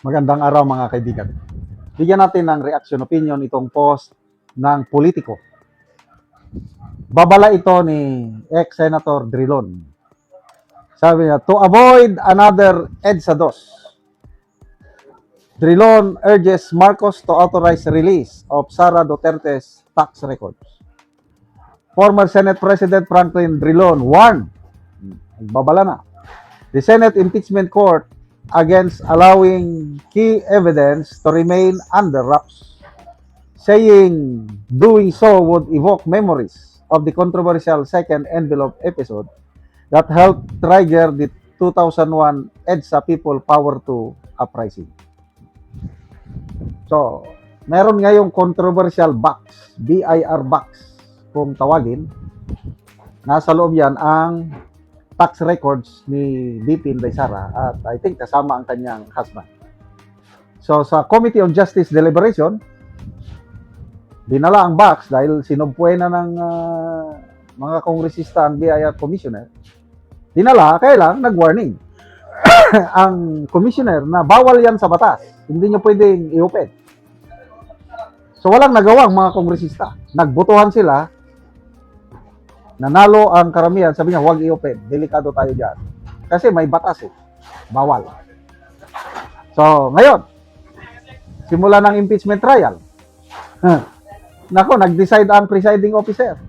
Magandang araw mga kaibigan. Bigyan natin ng reaction opinion itong post ng politiko. Babala ito ni ex-Senator Drilon. Sabi niya, to avoid another EDSA 2, Drilon urges Marcos to authorize release of Sara Duterte's tax records. Former Senate President Franklin Drilon warned, babala na, the Senate Impeachment Court against allowing key evidence to remain under wraps, saying doing so would evoke memories of the controversial second envelope episode that helped trigger the 2001 EDSA People Power 2 uprising. So, meron ngayong controversial box, BIR box kung tawagin. Nasa loob yan ang tax records ni VP Inday Sara at I think kasama ang kanyang husband. So sa Committee on Justice Deliberation, dinala ang box dahil sinumpuan na ng mga kongresista ang BIR commissioner. Dinala, kaya lang nag-warning ang commissioner na bawal yan sa batas. Hindi niyo pwedeng i-open. So walang nagawang mga kongresista. Nagbotohan sila. Nanalo ang karamihan, sabi niya, huwag i-open. Delikado tayo dyan. Kasi may batas eh. Bawal. So, ngayon, simula ng impeachment trial. Nako, nag-decide ang presiding officer.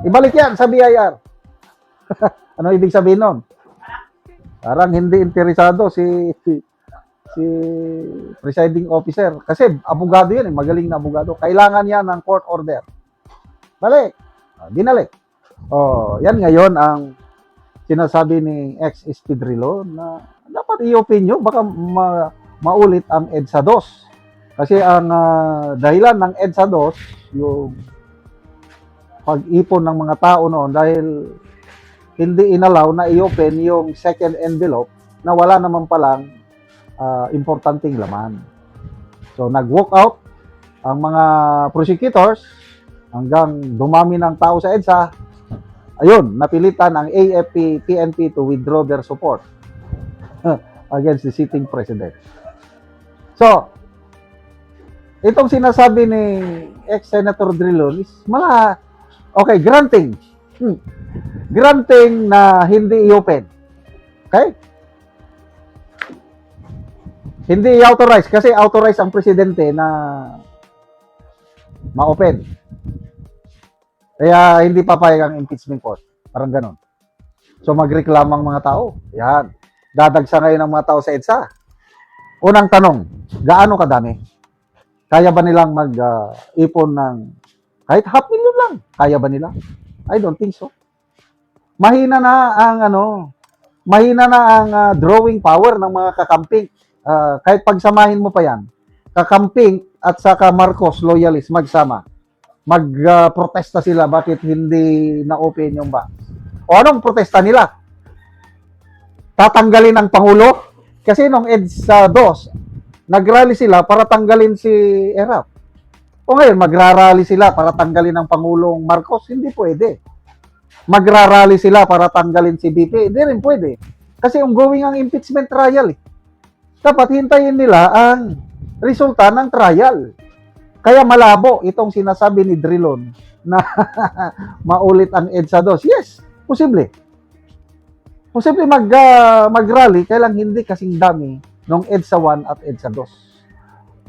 Ibalik yan sa BIR. Ano ibig sabihin nun? Parang hindi interesado si presiding officer. Kasi abogado yan eh, magaling na abogado. Kailangan yan ng court order. Balik. Dinalik. Oh, yan ngayon ang sinasabi ni ex-SP Drilon na dapat i-open nyo, baka maulit ang EDSA 2. Kasi ang dahilan ng EDSA 2, yung pag-ipon ng mga tao noon dahil hindi inalaw na i-open yung second envelope na wala naman palang importanteng laman. So nag-walk out ang mga prosecutors hanggang dumami ng tao sa EDSA. Ayun, napilitan ang AFP-PNP to withdraw their support against the sitting president. So, itong sinasabi ni ex-Senator Drilon is okay, granting. Granting na hindi i-open. Okay? Hindi i-authorize kasi authorize ang presidente na ma-open. Kaya hindi papayag ang impeachment court. Parang ganon. So magreklamo ang mga tao. Yan. Dadagsa ngayon ang mga tao sa EDSA. Unang tanong, gaano kadami? Kaya ba nilang mag-ipon ng kahit 500,000 lang? Kaya ba nila? I don't think so. Mahina na ang drawing power ng mga kakamping. Kahit pagsamahin mo pa yan, kakamping at saka Marcos loyalist magsama. Mag-protesta sila bakit hindi na-open yung box. O anong protesta nila? Tatanggalin ang Pangulo? Kasi nung EDSA 2, nagrally sila para tanggalin si Erap. O ngayon, magrarally sila para tanggalin ang Pangulong Marcos? Hindi pwede. Magrarally sila para tanggalin si BP? Hindi rin pwede. Kasi ongoing ang impeachment trial eh. Dapat hintayin nila ang resulta ng trial. Kaya malabo itong sinasabi ni Drilon na maulit ang EDSA 2. Yes, posible. Posible mag-rally, kaya lang hindi kasing dami ng EDSA 1 at EDSA 2.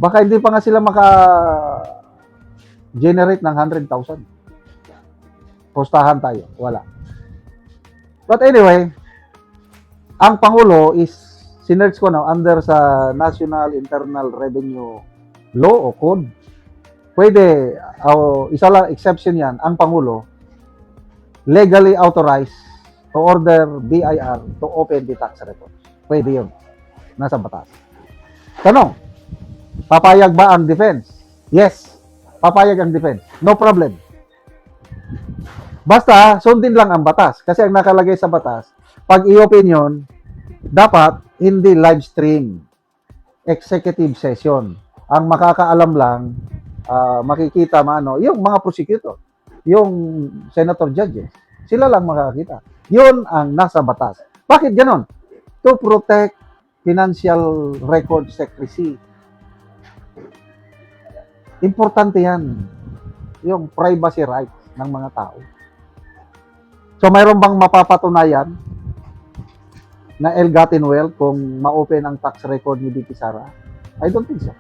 Baka hindi pa nga sila maka-generate ng 100,000. Postahan tayo, wala. But anyway, ang Pangulo is, sinerch ko na, under sa National Internal Revenue Law o Code. Pwede, isa lang exception yan, ang Pangulo legally authorized to order BIR to open the tax records. Pwede yun. Nasa batas. Tanong, papayag ba ang defense? Yes, papayag ang defense. No problem. Basta, sundin lang ang batas. Kasi ang nakalagay sa batas, pag i-open yun, dapat hindi live stream. Executive session. Ang makakaalam lang, makikita yung mga prosecutor, yung senator judges, sila lang makakita. Yun ang nasa batas. Bakit ganon? To protect financial record secrecy. Importante yan. Yung privacy rights ng mga tao. So, mayroon bang mapapatunayan na ill-gotten wealth kung ma-open ang tax record ni VP Sara? I don't think so.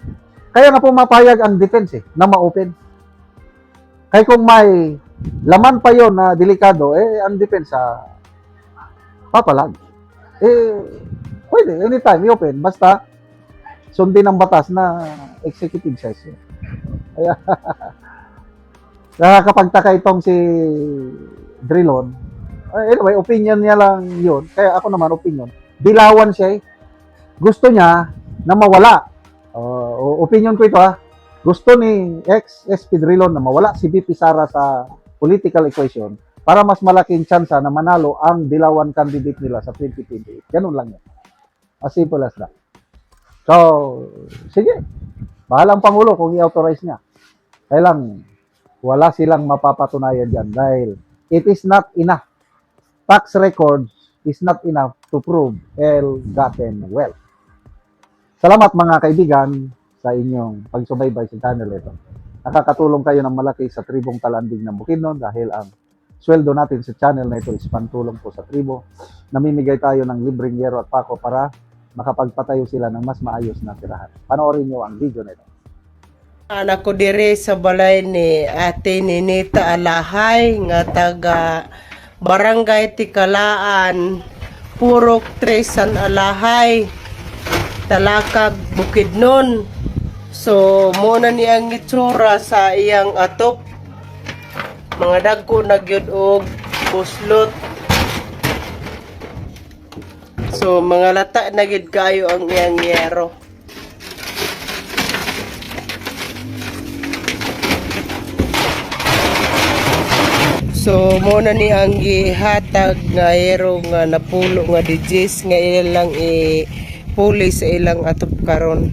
Kaya nga pumapayag ang defense na ma-open. Kaya kung may laman pa yon na delikado, ang defense papalag. Pwede, anytime, i-open. Basta, sundin ang batas na executive session. Kaya, nakakapagtaka itong si Drilon. Anyway, opinion niya lang yun. Kaya ako naman, opinion. Dilawan siya. Gusto niya na mawala. Opinion ko ito Gusto ni ex-SP Drilon na mawala si VP Sara sa political equation para mas malaking tsansa na manalo ang Dilawan candidate nila sa 2028. Ganun lang yan. As simple as that. So, sige. Bahalang Pangulo kung i-authorize niya. Kaya lang, wala silang mapapatunayan dyan dahil it is not enough. Tax records is not enough to prove ill-gotten wealth. Salamat mga kaibigan sa inyong pagsubaybay sa channel ito. Nakakatulong kayo ng malaki sa tribong Talanding ng Bukidnon dahil ang sweldo natin sa channel na ito is pantulong po sa tribo. Namimigay tayo ng libreng yero at pako para makapagpatayo sila ng mas maayos na tirahan. Panoorin nyo ang video na ito. Anak ko dire sa balay ni Ate Ninita Alahay nga taga Barangay Tikalaan, Purok Tresan Alahay, Talakag Bukidnon. So muna ni ang itsura sa iyang atop. Mga dagko nagyud og buslot. So mga lata na gid kayo ang iyang yero. So muna ni ang gihatag nga yero nga napulo nga digits nga ilang puli sa ilang atop karon.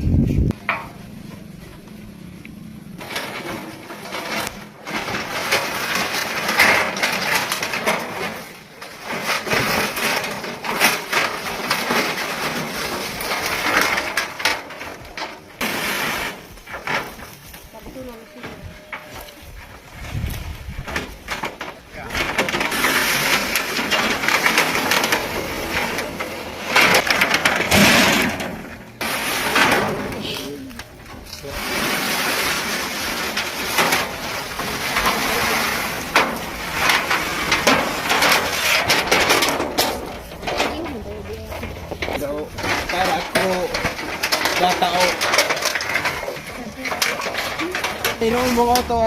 Para ako tatao. Tinong mo ko to